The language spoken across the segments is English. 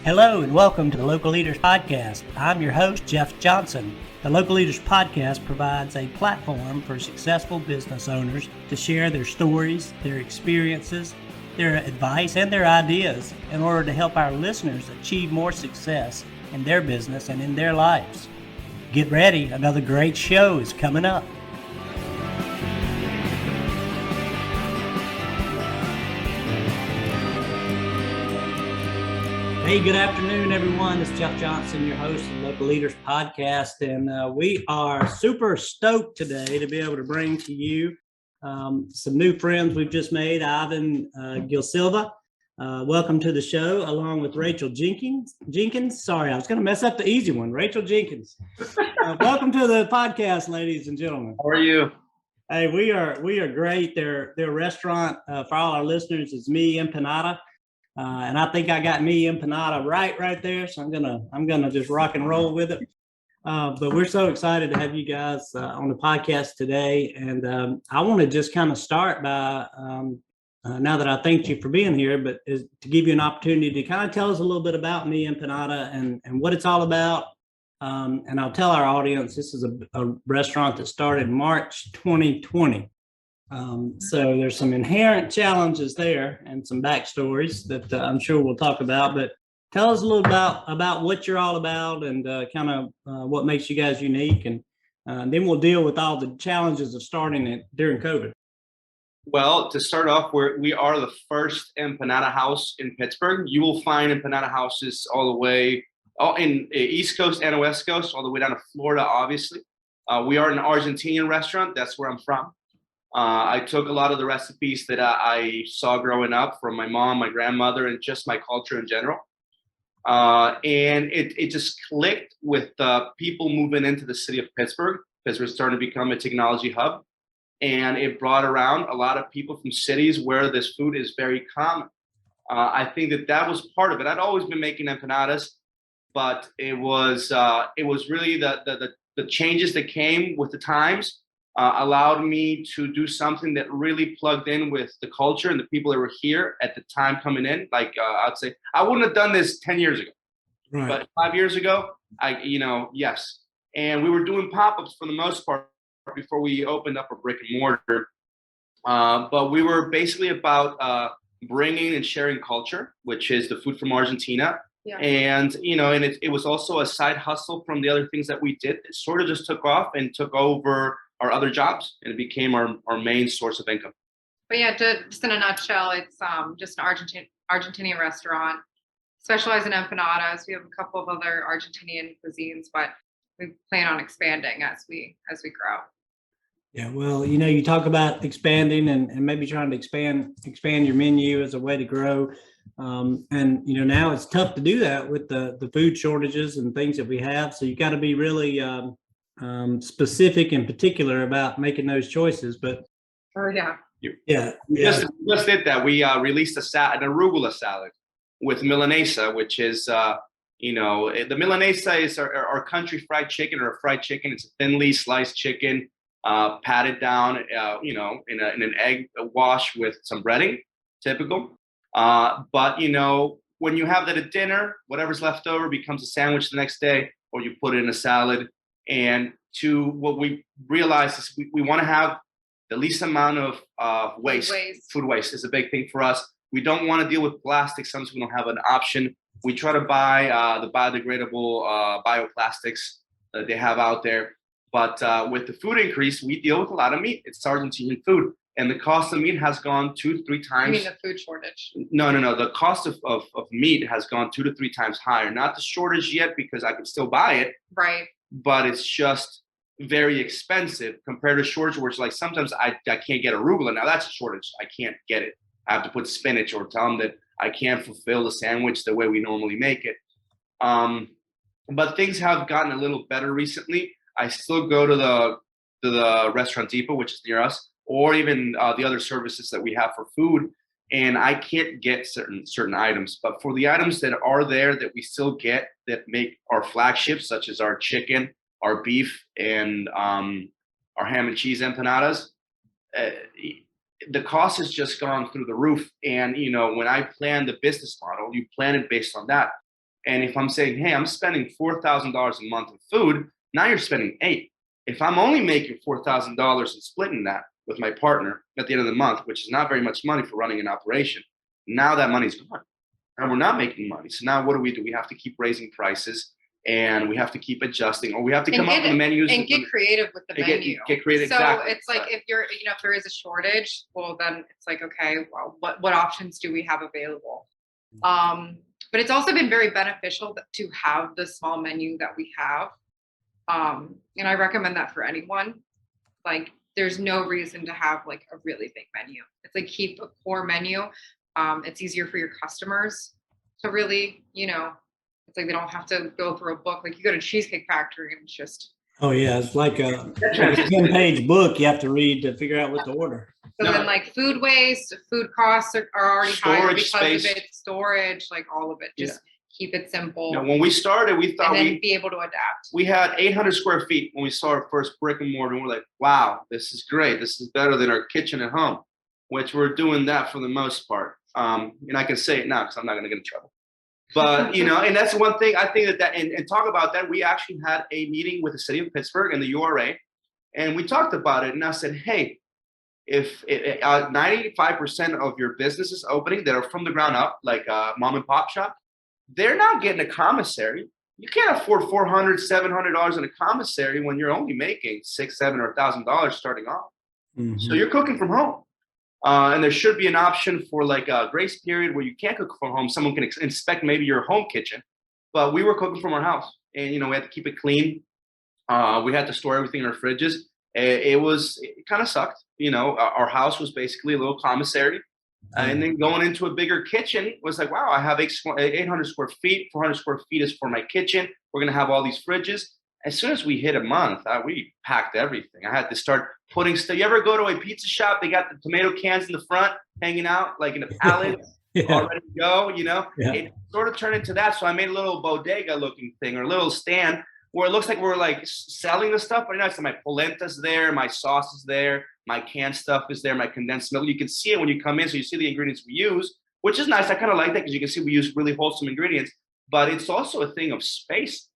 Hello and welcome to the Local Leaders Podcast. I'm your host, Jeff Johnson. The Local Leaders Podcast provides a platform for successful business owners to share their stories, their experiences, their advice, and their ideas in order to help our listeners achieve more success in their business and in their lives. Get ready, another great show is coming up. Hey, good afternoon, everyone. It's Jeff Johnson, your host of the Local Leaders Podcast, and we are super stoked today to be able to bring to you some new friends we've just made. Ivan Gil-Silva, welcome to the show, along with Rachel Jenkins. Sorry, I was going to mess up the easy one. Rachel Jenkins. Welcome to the podcast, ladies and gentlemen. How are you? Hey, we are great. Their restaurant for all our listeners is Mi Empanada. And I think I got Mi Empanada right there. So I'm gonna just rock and roll with it. But we're so excited to have you guys on the podcast today. And I want to just kind of start by now that I thanked you for being here, but is to give you an opportunity to kind of tell us a little bit about Mi Empanada and what it's all about. And I'll tell our audience this is a restaurant that started March 2020. So there's some inherent challenges there and some backstories that I'm sure we'll talk about, but tell us a little about what you're all about and kind of what makes you guys unique. And then we'll deal with all the challenges of starting it during COVID. Well, to start off, we are the first empanada house in Pittsburgh. You will find empanada houses all the way in East Coast and West Coast, all the way down to Florida, obviously. We are an Argentinian restaurant. That's where I'm from. I took a lot of the recipes that I saw growing up from my mom, my grandmother, and just my culture in general. And it just clicked with people moving into the city of Pittsburgh because we're starting to become a technology hub. And it brought around a lot of people from cities where this food is very common. I think that was part of it. I'd always been making empanadas, but it was really the changes that came with the times. Allowed me to do something that really plugged in with the culture and the people that were here at the time coming in. Like I'd say, I wouldn't have done this 10 years ago, right. But 5 years ago, yes. And we were doing pop-ups for the most part before we opened up a brick and mortar. But we were basically about bringing and sharing culture, which is the food from Argentina. Yeah. And, and it was also a side hustle from the other things that we did. It sort of just took off and took over our other jobs, and it became our main source of income. But yeah, just in a nutshell, it's just an Argentinian restaurant, specialize in empanadas. We have a couple of other Argentinian cuisines, but we plan on expanding as we grow. Yeah, well, you talk about expanding and maybe trying to expand your menu as a way to grow. And now it's tough to do that with the food shortages and things that we have. So you got to be really specific and particular about making those choices. But just did that. We released an arugula salad with milanesa, which is the milanesa is our country fried chicken, or a fried chicken. It's a thinly sliced chicken, patted down in an egg wash with some breading, typical. But when you have that at dinner, whatever's left over becomes a sandwich the next day, or you put it in a salad. And what we realized is we want to have the least amount of waste. Food waste is a big thing for us. We don't want to deal with plastic. Sometimes we don't have an option. We try to buy the biodegradable bioplastics that they have out there. But with the food increase, we deal with a lot of meat. It's Argentinian food. And the cost of meat has gone 2 to 3 times. You mean the food shortage? No. The cost of meat has gone 2 to 3 times higher. Not the shortage yet, because I can still buy it. Right. But it's just very expensive compared to shortage, where it's like sometimes I can't get arugula. Now that's a shortage. I can't get it. I have to put spinach, or tell them that I can't fulfill the sandwich the way we normally make it. But things have gotten a little better recently. I still go to the Restaurant Depot, which is near us, or even the other services that we have for food, and I can't get certain items. But for the items that are there that we still get, that make our flagships, such as our chicken, our beef, and our ham and cheese empanadas, the cost has just gone through the roof. And, you know, when I plan the business model, you plan it based on that. And if I'm saying, hey, I'm spending $4,000 a month in food, now you're spending eight. If I'm only making $4,000 and splitting that with my partner at the end of the month, which is not very much money for running an operation, now that money's gone and we're not making money. So now what do? We have to keep raising prices, and we have to keep adjusting, or we have to come up with the menus and get creative with the menu. Get creative. So exactly. it's like, if you're, you know, if there is a shortage, well, then it's like, okay, well, what options do we have available? But it's also been very beneficial to have the small menu that we have. And I recommend that for anyone. Like, there's no reason to have like a really big menu. It's like, keep a core menu. It's easier for your customers to really, you know, it's like they don't have to go through a book. Like, you go to Cheesecake Factory and it's just. Oh yeah, it's like a 10-page book you have to read to figure out what to order. So then, like, food waste, food costs are already higher because space. of it, storage, like all of it. Just keep it simple. Now, when we started, we thought and then be able to adapt. We had 800 square feet when we saw our first brick and mortar, and we're like, wow, this is great. This is better than our kitchen at home, which we're doing that for the most part. And I can say it now because I'm not going to get in trouble. But, you know, and that's one thing I think and talk about that. We actually had a meeting with the city of Pittsburgh and the URA, and we talked about it. And I said, hey, if 95% of your businesses opening that are from the ground up, like a mom and pop shop, they're not getting a commissary. You can't afford $400, $700 in a commissary when you're only making $600, $700, or $1,000 starting off. Mm-hmm. So you're cooking from home. And there should be an option for like a grace period where you can't cook from home. Someone can inspect maybe your home kitchen. But we were cooking from our house, and, you know, we had to keep it clean. We had to store everything in our fridges. It kind of sucked. You know, our house was basically a little commissary. And then going into a bigger kitchen was like, wow, I have 800 square feet, 400 square feet is for my kitchen. We're going to have all these fridges. As soon as we hit a month, we packed everything. I had to start putting stuff. You ever go to a pizza shop? They got the tomato cans in the front hanging out, like in a pallet, all ready to go, you know? Yeah. It sort of turned into that. So I made a little bodega looking thing, or a little stand where it looks like we're like selling the stuff. But, you know, so my polenta's there, my sauce is there, my canned stuff is there, my condensed milk. You can see it when you come in, so you see the ingredients we use, which is nice. I kind of like that because you can see we use really wholesome ingredients. But it's also a thing of space.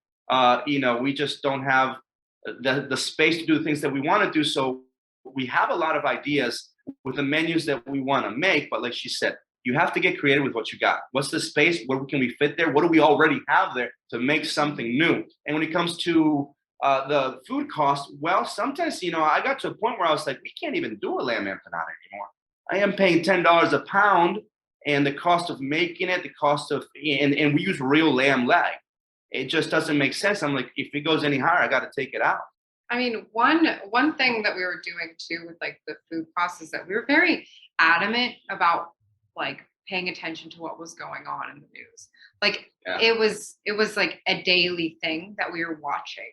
You know, we just don't have the space to do the things that we want to do. So we have a lot of ideas with the menus that we want to make. But like she said, you have to get creative with what you got. What's the space? What can we fit there? What do we already have there to make something new? And when it comes to the food cost, well, sometimes, you know, I got to a point where I was like, we can't even do a lamb empanada anymore. I am paying $10 a pound, and the cost of making it, the cost of, and we use real lamb leg. It just doesn't make sense. I'm like, if it goes any higher, I got to take it out. I mean, one thing that we were doing too with like the food costs is that we were very adamant about like paying attention to what was going on in the news. Like it was like a daily thing that we were watching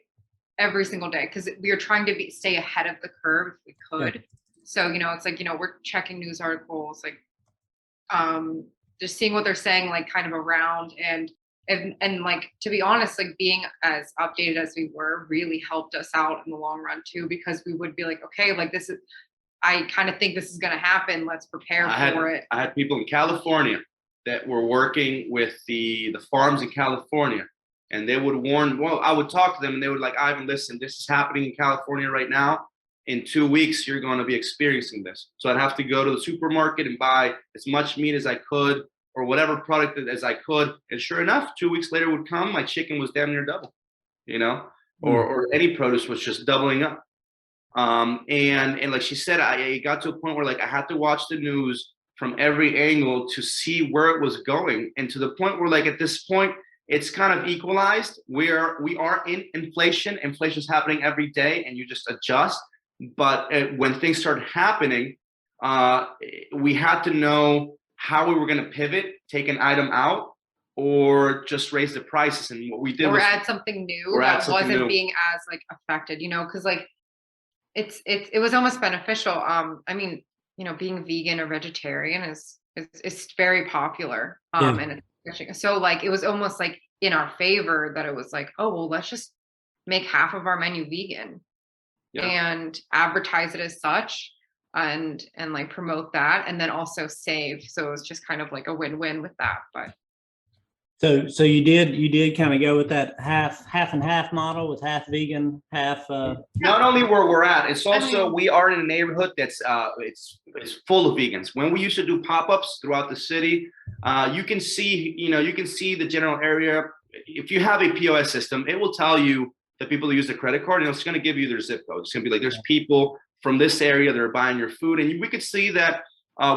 every single day, because we were trying to stay ahead of the curve if we could. Yeah. So, you know, it's like, you know, we're checking news articles, like just seeing what they're saying, like kind of around, and like, to be honest, like being as updated as we were really helped us out in the long run too, because we would be like, okay, like this is, I kind of think this is going to happen. Let's prepare for it. I had people in California that were working with the farms in California, and they would warn, well, I would talk to them and they would like, Ivan, listen, this is happening in California right now. In 2 weeks, you're going to be experiencing this. So I'd have to go to the supermarket and buy as much meat as I could, or whatever product as I could. And sure enough, 2 weeks later would come, my chicken was damn near double, you know, or any produce was just doubling up. And like she said, I got to a point where like I had to watch the news from every angle to see where it was going. And to the point where like at this point, it's kind of equalized. We are in inflation. Inflation's happening every day, and you just adjust. But when things started happening, we had to know how we were going to pivot, take an item out, or just raise the prices. And what we did was add something new that wasn't being as like affected, you know, because like it was almost beneficial. I mean, you know, being vegan or vegetarian is very popular. And so like it was almost like in our favor that it was like, oh well, let's just make half of our menu vegan and advertise it as such. and like promote that, and then also save. So it was just kind of like a win-win with that. But So you did kind of go with that half and half model with half vegan, half. Not only where we're at, it's also, I mean, we are in a neighborhood that's it's full of vegans. When we used to do pop-ups throughout the city, you can see the general area. If you have a POS system, it will tell you the people who use the credit card, and it's going to give you their zip code. It's going to be like, there's people from this area that are buying your food, and we could see that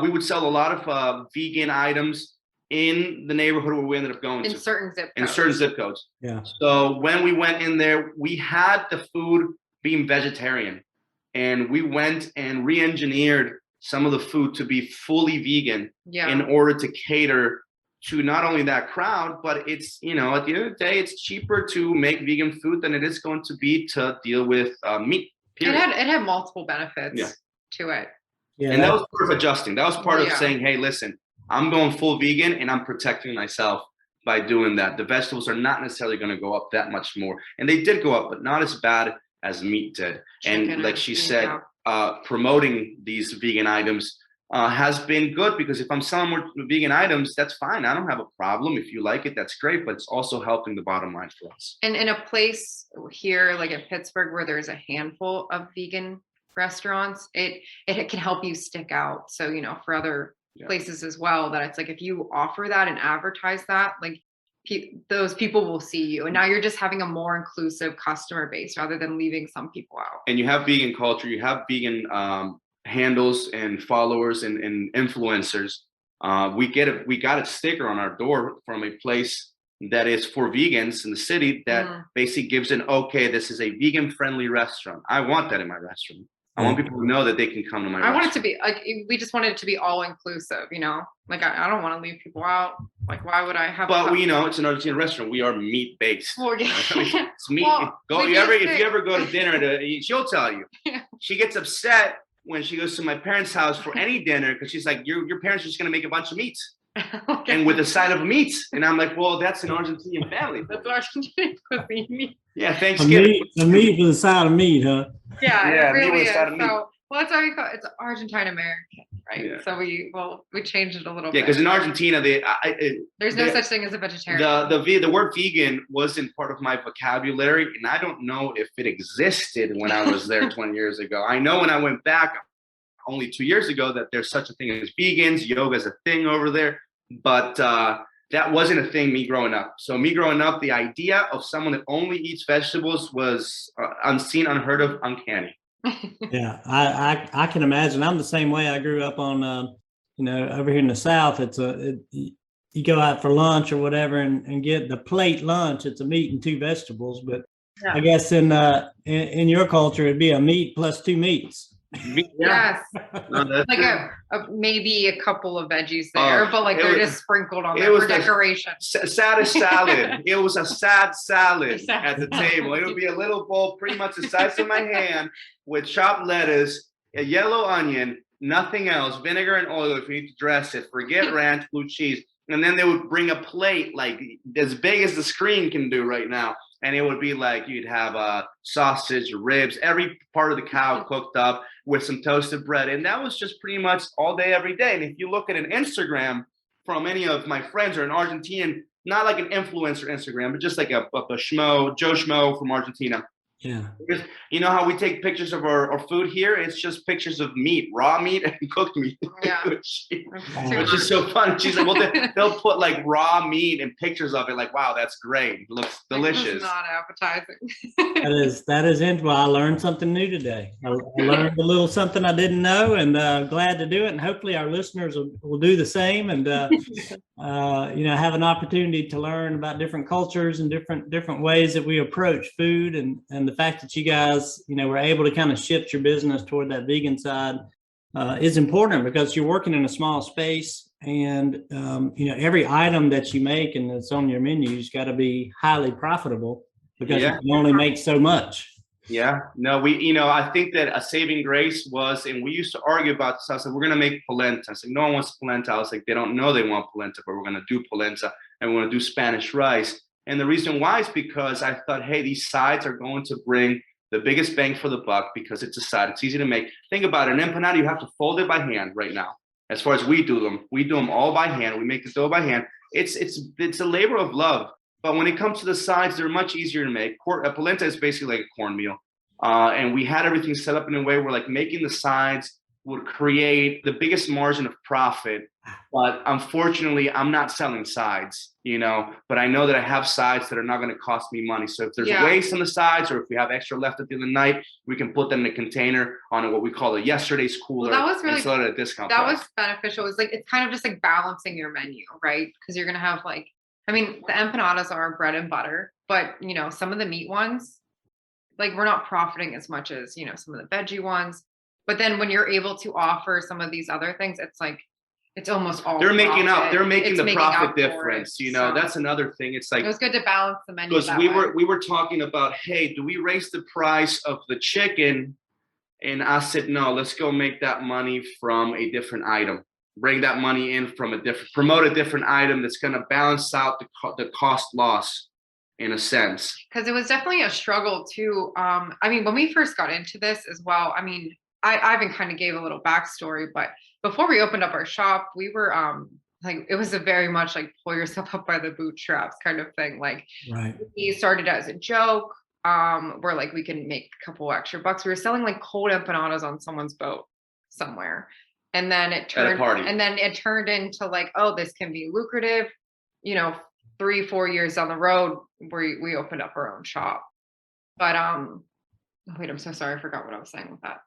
we would sell a lot of vegan items in the neighborhood where we ended up going in to. certain zip codes. In certain zip codes. Yeah. So when we went in there, we had the food being vegetarian, and we went and re-engineered some of the food to be fully vegan in order to cater to not only that crowd, but it's, at the end of the day, it's cheaper to make vegan food than it is going to be to deal with meat. Period. It had multiple benefits to it. Yeah. And that was part of adjusting. That was part of Yeah. saying, hey, listen, I'm going full vegan and I'm protecting myself by doing that. The vegetables are not necessarily going to go up that much more. And they did go up, but not as bad as meat did. Chicken and like she said, yeah. Promoting these vegan items has been good, because if I'm selling more vegan items, that's fine. I don't have a problem. If you like it, that's great. But it's also helping the bottom line for us. And in a place here, like in Pittsburgh, where there's a handful of vegan restaurants, it can help you stick out. So, for other places as well, that it's like, if you offer that and advertise that, like those people will see you. And now you're just having a more inclusive customer base rather than leaving some people out. And you have vegan culture, you have vegan handles and followers and influencers. We got a sticker on our door from a place that is for vegans in the city that basically gives an okay, this is a vegan friendly restaurant. I want that in my restaurant. I want people to know that they can come to my restaurant. I want it to be like, we just wanted it to be all inclusive, like I don't want to leave people out. Like, why would I have? But it's an Argentine restaurant. We are meat based. Well, yeah. It's meat. Well, if you ever go to dinner she'll tell you. Yeah. She gets upset when she goes to my parents' house for any dinner, because she's like, your parents are just gonna make a bunch of meats. Okay. And with a side of meats. And I'm like, well, that's an Argentinian family. That's Argentinian cuisine. Yeah, Thanksgiving. A meat with a side of meat, huh? Yeah, it really meat with a side is. of meat. So, well, that's how we call it. It's Argentine American, right? Yeah. So we changed it a little bit. Yeah, because in Argentina, there's no such thing as a vegetarian. The word vegan wasn't part of my vocabulary, and I don't know if it existed when I was there 20 years ago. I know when I went back only 2 years ago that there's such a thing as vegans. Yoga is a thing over there, but that wasn't a thing me growing up. So me growing up, the idea of someone that only eats vegetables was unseen, unheard of, uncanny. Yeah, I can imagine. I'm the same way. I grew up on, over here in the South. You go out for lunch or whatever and get the plate lunch. It's a meat and two vegetables. But I guess in your culture, it'd be a meat plus two meats. Yes, like maybe a couple of veggies there, but like they're just sprinkled on there for decoration. Saddest salad. It was a sad salad at the table. It would be a little bowl, pretty much the size of my hand, with chopped lettuce, a yellow onion, nothing else, vinegar and oil if you need to dress it. Forget ranch, blue cheese. And then they would bring a plate like as big as the screen can do right now. And it would be like you'd have sausage, ribs, every part of the cow cooked up with some toasted bread. And that was just pretty much all day, every day. And if you look at an Instagram from any of my friends or an Argentinian, not like an influencer Instagram, but just like a schmo, Joe Schmo from Argentina. Yeah. Because you know how we take pictures of our food here? It's just pictures of meat, raw meat and cooked meat. Yeah. Which is so fun. She's like, well, they'll put like raw meat and pictures of it. Like, wow, that's great. It looks delicious. It's not appetizing. That is interesting. Well, I learned something new today. I learned a little something I didn't know, and glad to do it. And hopefully our listeners will do the same, and have an opportunity to learn about different cultures and different ways that we approach food, and the fact that you guys, were able to kind of shift your business toward that vegan side is important, because you're working in a small space, and every item that you make and that's on your menus got to be highly profitable, because you can only make so much. Yeah, no, I think that a saving grace was, and we used to argue about this. I said, we're going to make polenta. I said, no one wants polenta. I was like, they don't know they want polenta, but we're going to do polenta, and we're going to do Spanish rice. And the reason why is because I thought, hey, these sides are going to bring the biggest bang for the buck because it's a side. It's easy to make. Think about it. An empanada, you have to fold it by hand right now. As far as we do them all by hand. We make the dough by hand. It's a labor of love. But when it comes to the sides, they're much easier to make. Polenta is basically like a cornmeal. And we had everything set up in a way where like making the sides would create the biggest margin of profit. But unfortunately, I'm not selling sides, but I know that I have sides that are not going to cost me money. So if there's waste on the sides, or if we have extra left at the end of the night, we can put them in a container on what we call a yesterday's cooler. Well, that was really, and sell it at a discount that price. was beneficial. It was like, it's kind of just like balancing your menu, right? Because you're going to have like, I mean, the empanadas are bread and butter, but some of the meat ones, like we're not profiting as much as, some of the veggie ones. But then when you're able to offer some of these other things, it's like, it's almost all they're making profit. they're making It's the making profit up for difference. it. So That's another thing. It's like, it was good to balance the menu. because we were talking about, hey, do we raise the price of the chicken? And I said, no, let's go make that money from a different item. Bring that money in from promote a different item that's going to balance out the cost loss in a sense. Because it was definitely a struggle too. I mean, when we first got into this as well, I mean, Ivan kind of gave a little backstory, but before we opened up our shop, we were like, it was a very much like pull yourself up by the bootstraps kind of thing. Like, Right. we started as a joke, where like we can make a couple extra bucks. We were selling like cold empanadas on someone's boat somewhere. And then it turned into like, oh, this can be lucrative, 3-4 years down the road, we opened up our own shop. But wait, I'm so sorry, I forgot what I was saying with that.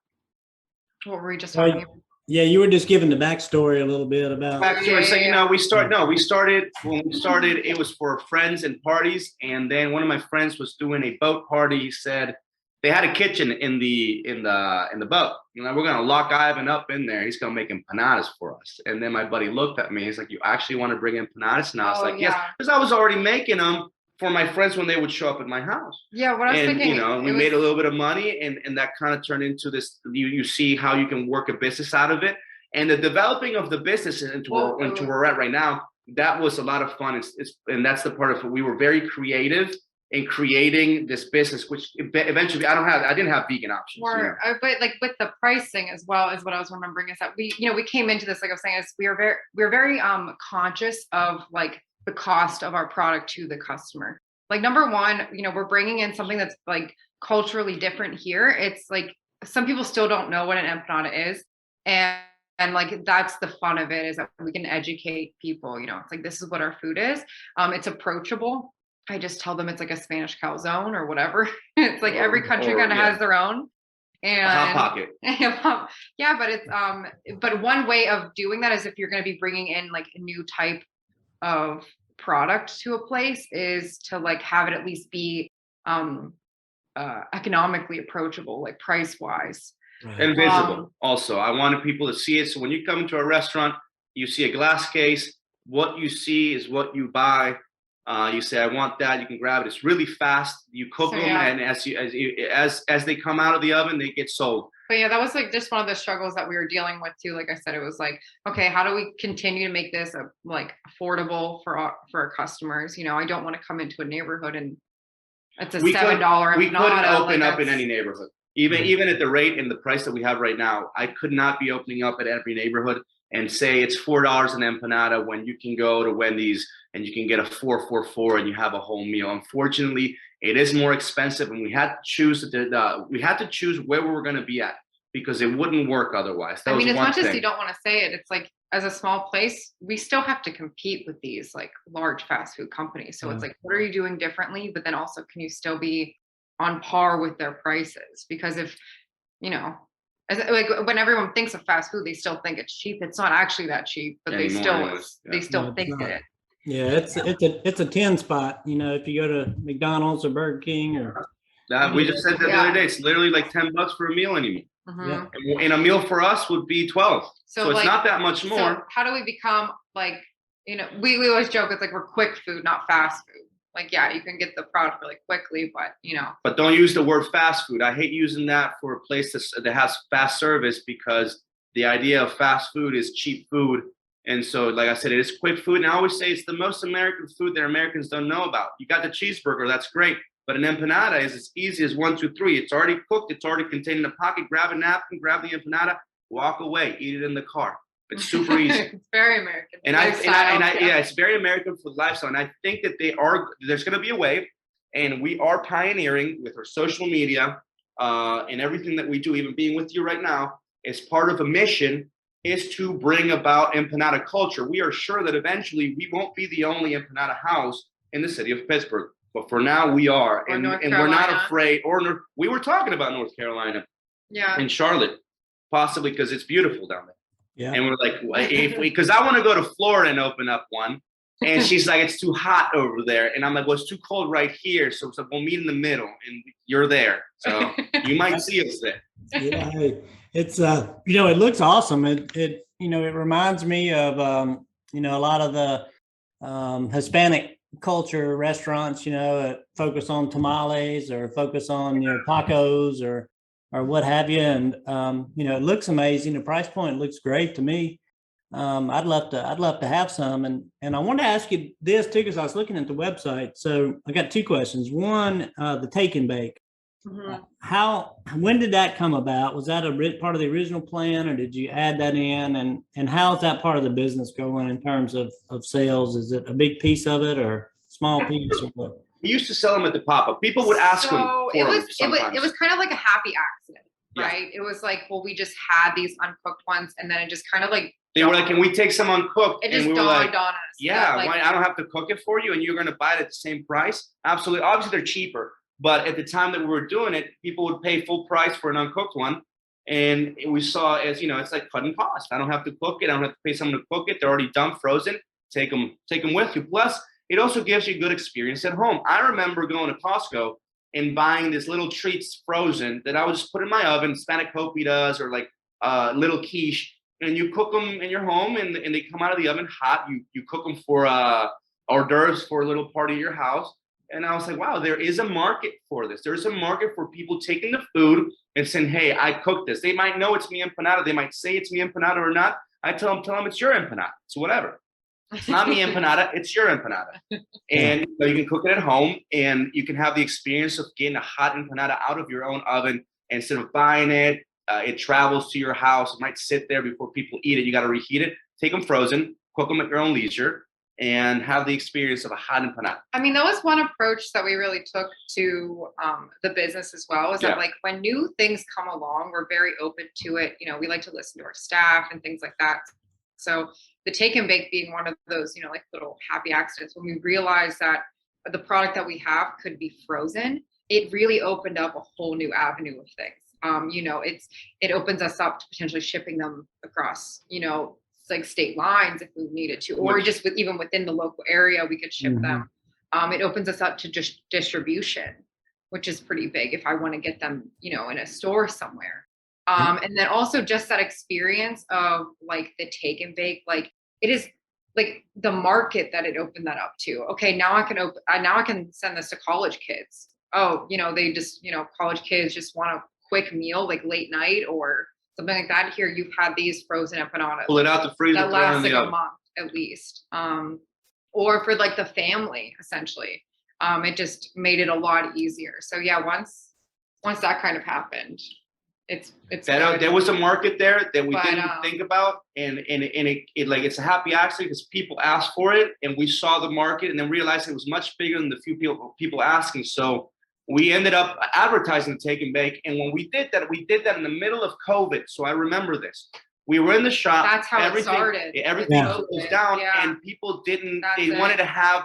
What were we just talking about? Yeah, you were just giving the backstory a little bit about. Backstory. So we started when we started. It was for friends and parties, and then one of my friends was doing a boat party. He said they had a kitchen in the boat. We're gonna lock Ivan up in there. He's gonna make empanadas for us. And then my buddy looked at me. He's like, "You actually want to bring empanadas?" And I was like, "Yes," because I was already making them for my friends when they would show up at my house. Yeah, what I was thinking, we made a little bit of money, and that kind of turned into this. You see how you can work a business out of it, and the developing of the business into where we're at right now. That was a lot of fun. And that's the part of it. We were very creative in creating this business, which eventually I didn't have vegan options. But like with the pricing as well, is what I was remembering, is that we came into this, like I was saying, is we were very conscious of like the cost of our product to the customer. Like, number one, we're bringing in something that's like culturally different here. It's like some people still don't know what an empanada is, and like that's the fun of it, is that we can educate people. It's like, this is what our food is. It's approachable. I just tell them it's like a Spanish calzone or whatever. It's like every country kind of has their own. And a hot pocket. Yeah, but it's but one way of doing that is, if you're going to be bringing in like a new type of product to a place, is to like have it at least be economically approachable, like price wise. Right. And visible. Also, I wanted people to see it. So when you come into a restaurant, you see a glass case. What you see is what you buy. You say, I want that. You can grab it. It's really fast. You cook them, and as they come out of the oven, they get sold. But yeah, that was like just one of the struggles that we were dealing with too. Like I said, it was like, okay, how do we continue to make this like affordable for our customers? I don't want to come into a neighborhood and it's a $7 empanada. We couldn't open up in any neighborhood. Even at the rate and the price that we have right now, I could not be opening up at every neighborhood and say it's $4 an empanada when you can go to Wendy's and you can get a 4 and you have a whole meal. Unfortunately, it is more expensive, and we had to choose where we were going to be at, because it wouldn't work otherwise. I mean, as much as you don't want to say it, it's like, as a small place, we still have to compete with these like large fast food companies. So it's like, what are you doing differently? But then also, can you still be on par with their prices? Because if, like when everyone thinks of fast food, they still think it's cheap. It's not actually that cheap, but they still think it. Yeah, it's a 10 spot. If you go to McDonald's or Burger King or. We just said that the other day. It's literally like $10 for a meal anymore. Mm-hmm. And a meal for us would be 12. So it's not that much more. So how do we become like, we always joke, it's like we're quick food, not fast food. Like, yeah, you can get the product really quickly, but But don't use the word fast food. I hate using that for a place that has fast service, because the idea of fast food is cheap food. And so, like I said, it is quick food. And I always say it's the most American food that Americans don't know about. You got the cheeseburger, that's great. But an empanada is as easy as 1, 2, 3. It's already cooked. It's already contained in a pocket. Grab a napkin, grab the empanada, walk away, eat it in the car. It's super easy. It's very American. Yeah, it's very American for lifestyle. And I think that there's going to be a wave, and we are pioneering with our social media and everything that we do, even being with you right now, as part of a mission is to bring about empanada culture. We are sure that eventually we won't be the only empanada house in the city of Pittsburgh. But for now, we are, and we're not afraid. We were talking about North Carolina, and Charlotte, possibly because it's beautiful down there. Yeah. And we're like, because I want to go to Florida and open up one, and she's like, it's too hot over there, and I'm like, well, it's too cold right here, so we'll meet in the middle, and you're there, so you might see us there. Yeah, it's it looks awesome. It reminds me of a lot of the Hispanic culture restaurants, focus on tamales or focus on tacos or what have you, and it looks amazing. The price point looks great to me. I'd love to have some, and I wanted to ask you this too, because I was looking at the website. So I got two questions. One, the take and bake. Mm-hmm. When did that come about? Was that a part of the original plan, or did you add that in? And how is that part of the business going in terms of sales? Is it a big piece of it or small piece? Or what? We used to sell them at the pop-up. People would ask them. It was kind of like a happy accident, right? It was like, well, we just had these uncooked ones, and then it just kind of like they were like, "Can we take some uncooked?" It just and we were like, on us. "Yeah, why? I don't have to cook it for you, and you're going to buy it at the same price." Absolutely. Obviously, they're cheaper, but at the time that we were doing it, people would pay full price for an uncooked one, and we saw as it's like cutting costs. I don't have to cook it. I don't have to pay someone to cook it. They're already done, frozen. Take them with you. Plus, it also gives you a good experience at home. I remember going to Costco and buying these little treats frozen that I would just put in my oven, spanakopita does, or like little quiche, and you cook them in your home, and they come out of the oven hot. You cook them for hors d'oeuvres for a little party at your house. And I was like, wow, there is a market for this. There's a market for people taking the food and saying, hey, I cooked this. They might know it's Mi Empanada. They might say it's Mi Empanada or not. I tell them it's your empanada. So whatever. It's not Mi Empanada, it's your empanada. And you can cook it at home, and you can have the experience of getting a hot empanada out of your own oven instead of buying it. It travels to your house. It might sit there before people eat it. You got to reheat it. Take them frozen, cook them at your own leisure, and have the experience of a hot empanada. I mean, that was one approach that we really took to the business as well, is that like when new things come along, we're very open to it. We like to listen to our staff and things like that. So the take and bake being one of those, like little happy accidents, when we realized that the product that we have could be frozen, it really opened up a whole new avenue of things. It opens us up to potentially shipping them across, like state lines if we needed to, or just even within the local area, we could ship them. It opens us up to just distribution, which is pretty big if I want to get them, in a store somewhere. And then also just that experience of like the take and bake, like it is like the market that it opened that up to. Okay, now I can send this to college kids. Oh, they just, college kids just want a quick meal, like late night or something like that. Here you've had these frozen empanadas. Pull it out the freezer. That lasts like a month at least. Or for like the family, essentially. It just made it a lot easier. So yeah, once that kind of happened, it's there was a market there that we didn't think about, and it like it's a happy accident because people asked for it, and we saw the market, and then realized it was much bigger than the few people asking. So we ended up advertising the take and bake, and when we did that in the middle of COVID. So I remember this. We were in the shop. That's how it started. Everything was down, and people didn't. They wanted to have.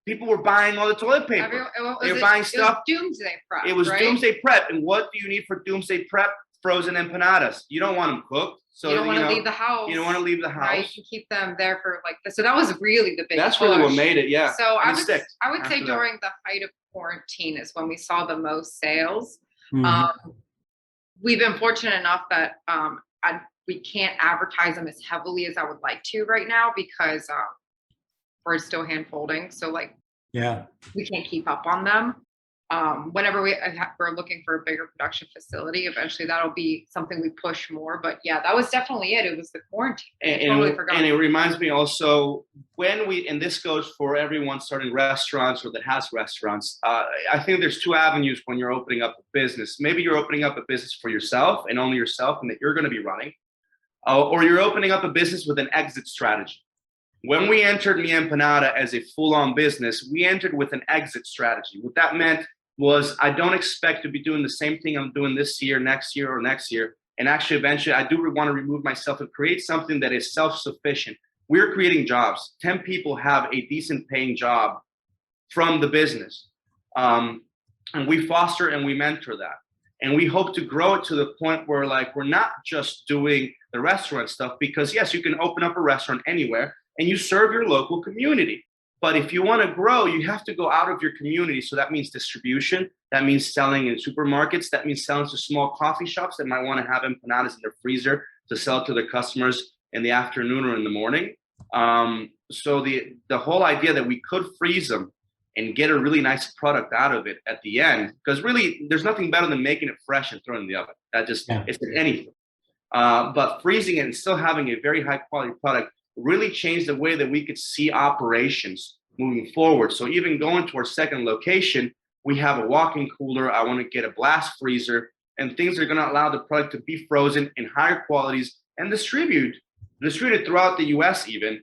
People were buying all the toilet paper. They were buying stuff. It was doomsday prep. It was doomsday prep. And what do you need for doomsday prep? Frozen empanadas. You don't want them cooked. So you don't want to leave the house. You don't want to leave the house. Right? You keep them there for like this. So that was really the big That's really what made it, yeah. So I would say during the height of quarantine is when we saw the most sales. We've been fortunate enough that we can't advertise them as heavily as I would like to right now because we're still hand folding. So we can't keep up on them. whenever we're looking for a bigger production facility, eventually that'll be something we push more. But yeah, that was definitely it. It was the quarantine. And it reminds me also, and this goes for everyone starting restaurants or that has restaurants, I think there's two avenues when you're opening up a business. Maybe you're opening up a business for yourself and only yourself and that you're going to be running, or you're opening up a business with an exit strategy. When we entered Mi Empanada as a full-on business, we entered with an exit strategy. What that meant was I don't expect to be doing the same thing I'm doing this year, next year, or next year. And actually, eventually, I do want to remove myself and create something that is self-sufficient. We're creating jobs. 10 people have a decent paying job from the business. And we foster and we mentor that. And we hope to grow it to the point where like we're not just doing the restaurant stuff, because yes, you can open up a restaurant anywhere and you serve your local community. But if you want to grow, you have to go out of your community. So that means distribution. That means selling in supermarkets. That means selling to small coffee shops that might want to have empanadas in their freezer to sell to their customers in the afternoon or in the morning. So the whole idea that we could freeze them and get a really nice product out of it at the end, because really there's nothing better than making it fresh and throwing it in the oven. That just, it's anything. But freezing it and still having a very high quality product really changed the way that we could see operations moving forward. So even going to our second location, we have a walk-in cooler. I want to get a blast freezer, and things are going to allow the product to be frozen in higher qualities and distributed throughout the US even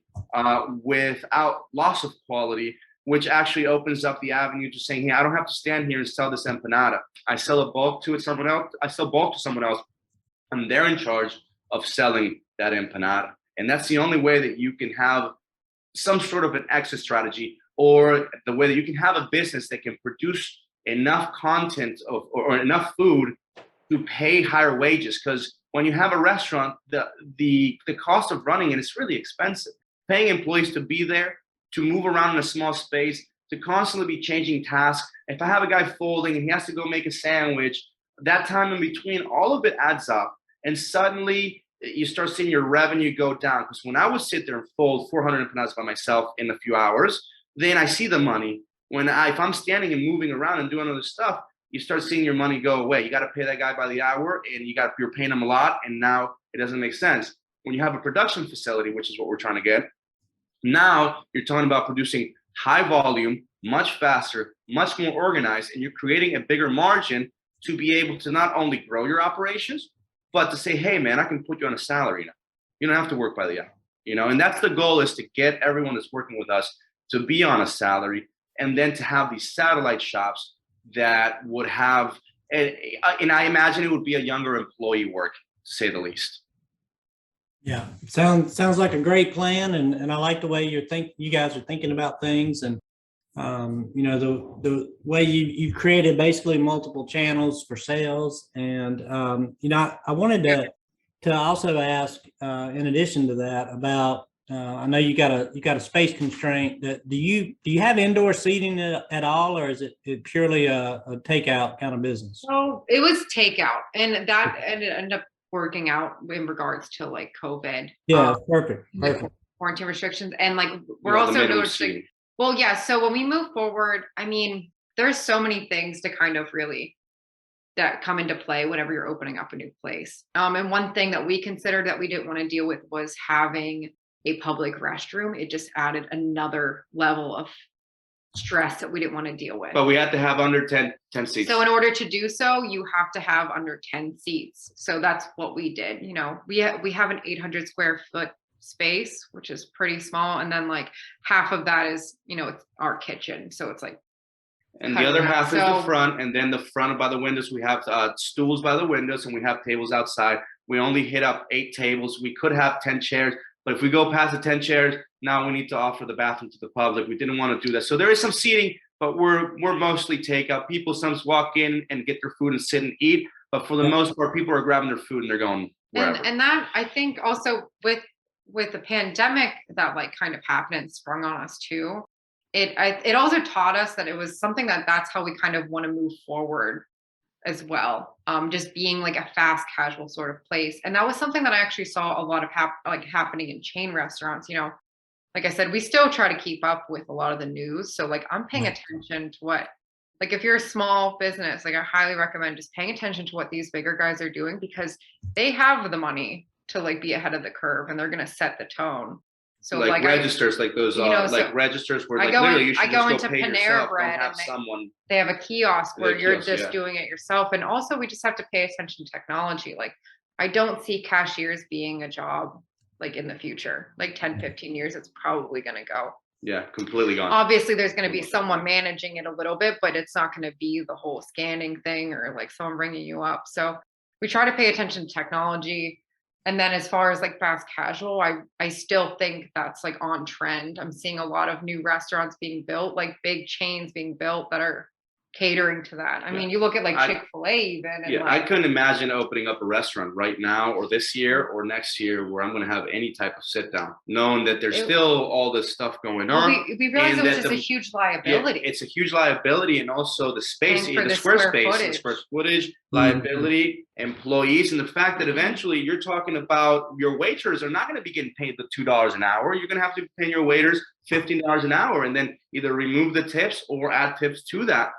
without loss of quality, which actually opens up the avenue to saying, hey, I don't have to stand here and sell this empanada. I sell a bulk to someone else. I sell bulk to someone else, and they're in charge of selling that empanada. And that's the only way that you can have some sort of an exit strategy, or the way that you can have a business that can produce enough content or enough food to pay higher wages. Because when you have a restaurant, the cost of running it is really expensive. Paying employees to be there, to move around in a small space, to constantly be changing tasks. If I have a guy folding and he has to go make a sandwich, that time in between, all of it adds up. And suddenly you start seeing your revenue go down. Because when I would sit there and fold 400 empanadas by myself in a few hours, then I see the money. If I'm standing and moving around and doing other stuff, you start seeing your money go away. You got to pay that guy by the hour, and you're paying him a lot, and now it doesn't make sense. When you have a production facility, which is what we're trying to get, now you're talking about producing high volume, much faster, much more organized, and you're creating a bigger margin to be able to not only grow your operations, but to say, hey, man, I can put you on a salary now. You don't have to work by the hour, and that's the goal, is to get everyone that's working with us to be on a salary, and then to have these satellite shops that would have, and I imagine it would be a younger employee work, to say the least. Yeah, sounds like a great plan, and I like the way you guys are thinking about things, and the way you created basically multiple channels for sales, and I wanted to also ask, in addition to that, about I know you got a space constraint. That do you have indoor seating at all, or is it purely a takeout kind of business? So it was takeout, and that ended up working out in regards to like COVID. Yeah, perfect. Quarantine restrictions, and like we're also noticing. Well, yeah. So when we move forward, I mean, there's so many things to kind of really that come into play whenever you're opening up a new place. And one thing that we considered that we didn't want to deal with was having a public restroom. It just added another level of stress that we didn't want to deal with. But we had to have under 10 seats. So in order to do so, you have to have under 10 seats. So that's what we did. We have an 800 square foot space, which is pretty small. And then like half of that is, it's our kitchen. So it's like, and the other half is the front. And then the front by the windows, we have stools by the windows, and we have tables outside. We only hit up 8 tables. We could have 10 chairs. But if we go past the 10 chairs, now we need to offer the bathroom to the public. We didn't want to do that. So there is some seating, but we're mostly takeout. People sometimes walk in and get their food and sit and eat. But for the most part, people are grabbing their food and they're going wherever. And that, I think also with the pandemic that like kind of happened and sprung on us too, it also taught us that it was something that's how we kind of want to move forward as well. Just being like a fast casual sort of place. And that was something that I actually saw a lot of happening in chain restaurants. Like I said, we still try to keep up with a lot of the news. So like I'm paying attention to what Like if you're a small business, like I highly recommend just paying attention to what these bigger guys are doing, because they have the money to like be ahead of the curve and they're going to set the tone. So like registers, like those, like registers where like literally you should just go pay yourself, don't have someone. They have a kiosk where you're just doing it yourself. And also we just have to pay attention to technology. Like I don't see cashiers being a job like in the future, like 10, 15 years, it's probably going to go. Yeah, completely gone. Obviously there's going to be someone managing it a little bit, but it's not going to be the whole scanning thing or like someone bringing you up. So we try to pay attention to technology. And then as far as like fast casual, I still think that's like on trend. I'm seeing a lot of new restaurants being built, like big chains being built that are catering to that. I mean, you look at like Chick-fil-A even. And I couldn't imagine opening up a restaurant right now or this year or next year where I'm going to have any type of sit down, knowing that there's still all this stuff going on. We realized it was just a huge liability. Yeah, it's a huge liability, and also the space, the square space, the square footage, liability, employees, and the fact that eventually you're talking about your waiters are not going to be getting paid the $2 an hour. You're going to have to pay your waiters $15 an hour, and then either remove the tips or add tips to that.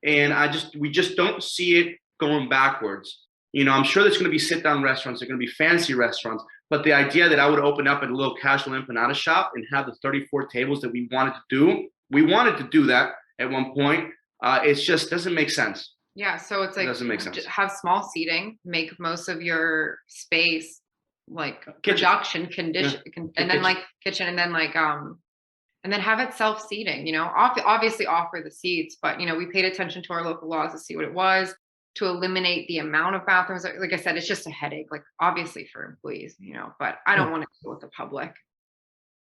And we just don't see it going backwards. You know, I'm sure there's going to be sit-down restaurants, there's going to be fancy restaurants, but the idea that I would open up a little casual empanada shop and have the 34 tables that we wanted to do that at one point. It just doesn't make sense. Yeah, so it's like, it doesn't make sense. Have small seating, make most of your space like production condition, and then like kitchen, and then like and then have it self-seating, you know, obviously offer the seats, but, you know, we paid attention to our local laws to see what it was, to eliminate the amount of bathrooms. Like I said, it's just a headache, like obviously for employees, you know, but I don't want to deal with the public.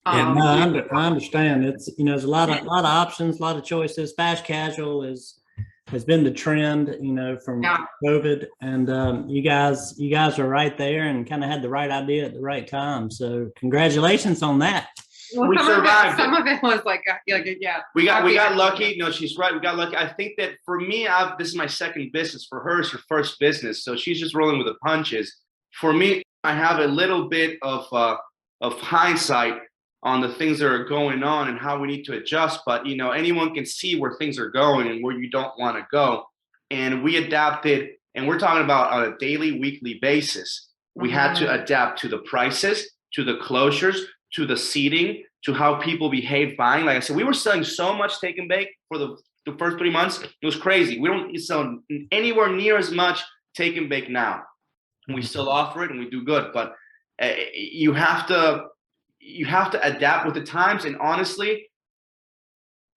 Yeah, no, I understand. It's, you know, there's a lot of options, a lot of choices. Fast casual has been the trend, you know, from COVID, and you guys are right there and kind of had the right idea at the right time. So congratulations on that. Well, we survived. Some of it was like yeah. We got lucky. No, she's right. We got lucky. I think that for me, this is my second business. For her, it's her first business, so she's just rolling with the punches. For me, I have a little bit of hindsight on the things that are going on and how we need to adjust. But you know, anyone can see where things are going and where you don't want to go. And we adapted, and we're talking about on a daily, weekly basis. We had to adapt to the prices, to the closures, to the seating, to how people behave buying. Like I said, we were selling so much take and bake for the first 3 months. It was crazy. We don't sell anywhere near as much take and bake now. We still offer it and we do good, but you have to adapt with the times. And honestly,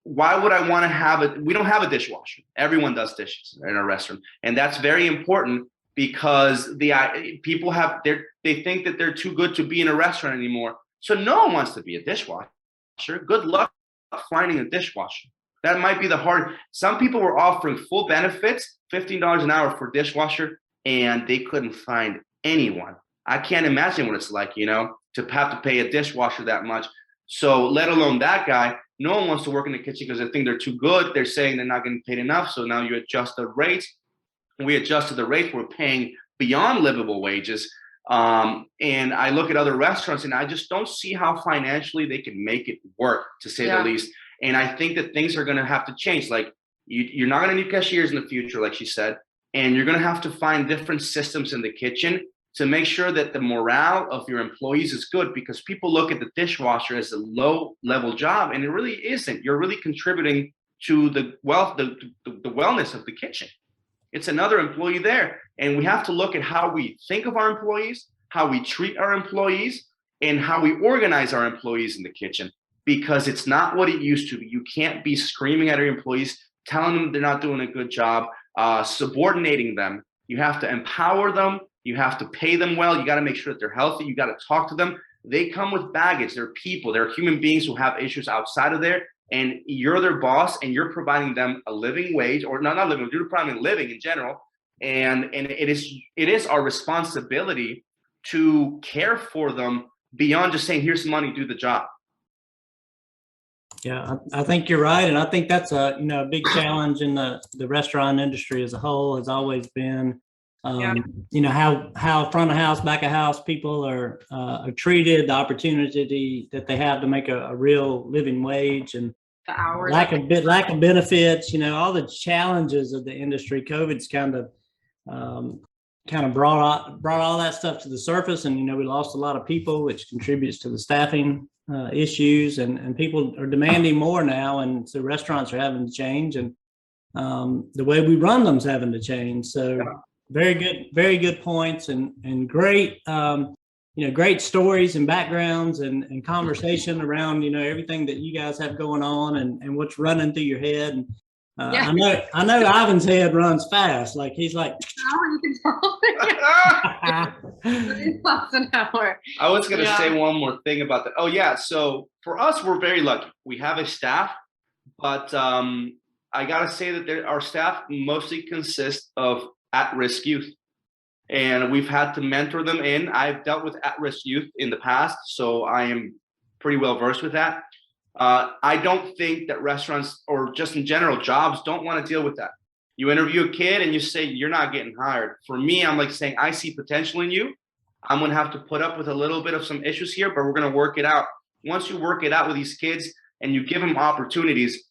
why would I want to have it? We don't have a dishwasher. Everyone does dishes in our restaurant. And that's very important, because people they think that they're too good to be in a restaurant anymore. So no one wants to be a dishwasher. Good luck finding a dishwasher. That might be the hard. Some people were offering full benefits, $15 an hour for dishwasher, and they couldn't find anyone. I can't imagine what it's like, you know, to have to pay a dishwasher that much. So let alone that guy, no one wants to work in the kitchen because they think they're too good. They're saying they're not getting paid enough. So now you adjust the rates. We adjusted the rates. We're paying beyond livable wages. And I look at other restaurants and I just don't see how financially they can make it work, to say the least. And I think that things are going to have to change. Like you're not going to need cashiers in the future, like she said, and you're going to have to find different systems in the kitchen to make sure that the morale of your employees is good, because people look at the dishwasher as a low level job, and it really isn't. You're really contributing to the wellness of the kitchen. It's another employee there. And we have to look at how we think of our employees, how we treat our employees, and how we organize our employees in the kitchen, because it's not what it used to be. You can't be screaming at your employees, telling them they're not doing a good job, subordinating them. You have to empower them. You have to pay them well. You got to make sure that they're healthy. You got to talk to them. They come with baggage. They're people. They're human beings who have issues outside of there. And you're their boss, and you're providing them a living wage, or not living, you're providing living in general. And it is our responsibility to care for them beyond just saying, here's some money, do the job. Yeah, I think you're right. And I think that's a big challenge in the restaurant industry as a whole, has always been, how front of house, back of house people are treated, the opportunity that they have to make a real living wage. And the hours. lack of benefits, all the challenges of the industry. COVID's kind of brought all that stuff to the surface, and we lost a lot of people, which contributes to the staffing issues, and people are demanding more now, and so restaurants are having to change, and the way we run them's having to change. So very good points, and great great stories and backgrounds and conversation around everything that you guys have going on and what's running through your head. And I know Ivan's head runs fast. Like he's like, you can tell. 30 plus an hour. I was going to say one more thing about that. Oh yeah. So for us, we're very lucky. We have a staff, but I got to say that our staff mostly consists of at-risk youth, and we've had to mentor them in. I've dealt with at-risk youth in the past, so I am pretty well versed with that. I don't think that restaurants, or just in general jobs, don't want to deal with that. You interview a kid and you say, you're not getting hired. For me, I'm like saying, I see potential in you. I'm going to have to put up with a little bit of some issues here, but we're going to work it out. Once you work it out with these kids and you give them opportunities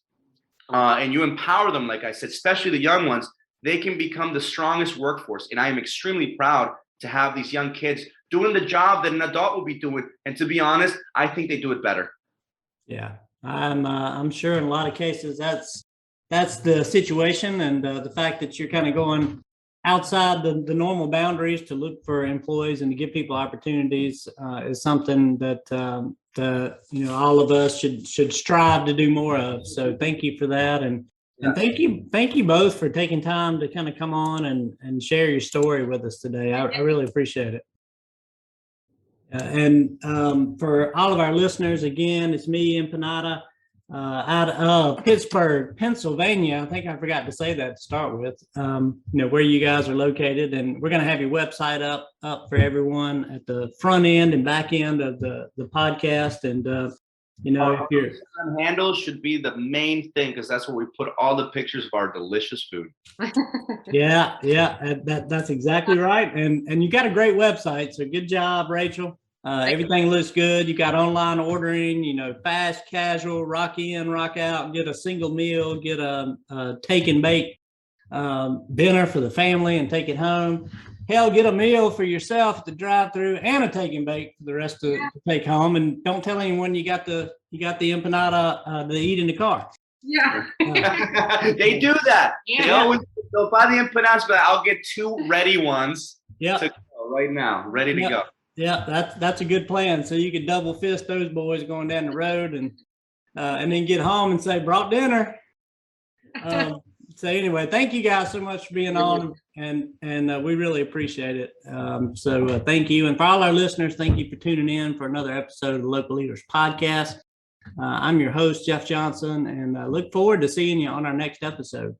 and you empower them, like I said, especially the young ones, they can become the strongest workforce. And I am extremely proud to have these young kids doing the job that an adult will be doing. And to be honest, I think they do it better. Yeah, I'm sure in a lot of cases that's the situation, and the fact that you're kind of going outside the normal boundaries to look for employees and to give people opportunities is something that all of us should strive to do more of. So thank you for that, and thank you both for taking time to kind of come on and share your story with us today. I really appreciate it. And for all of our listeners, again, it's Me Empanada out of Pittsburg, Pennsylvania. I think I forgot to say that to start with, where you guys are located. And we're going to have your website up for everyone at the front end and back end of the podcast. And, if your handles should be the main thing, because that's where we put all the pictures of our delicious food. Yeah, that's exactly right. And you got a great website, so good job, Rachel. Everything looks good. You got online ordering, fast, casual, rock in, rock out, get a single meal, get a take and bake dinner for the family and take it home. Hell, get a meal for yourself at the drive-through and a take and bake for the rest of to take home. And don't tell anyone you got the empanada to eat in the car. Yeah. They do that. Yeah. They'll buy the empanadas, but I'll get 2 ready ones. Yeah. To go right now, ready to go. Yeah, that's a good plan. So you could double fist those boys going down the road and then get home and say, brought dinner. So anyway, thank you guys so much for being on, and we really appreciate it. So thank you. And for all our listeners, thank you for tuning in for another episode of the Local Leaders Podcast. I'm your host, Jeff Johnson, and I look forward to seeing you on our next episode.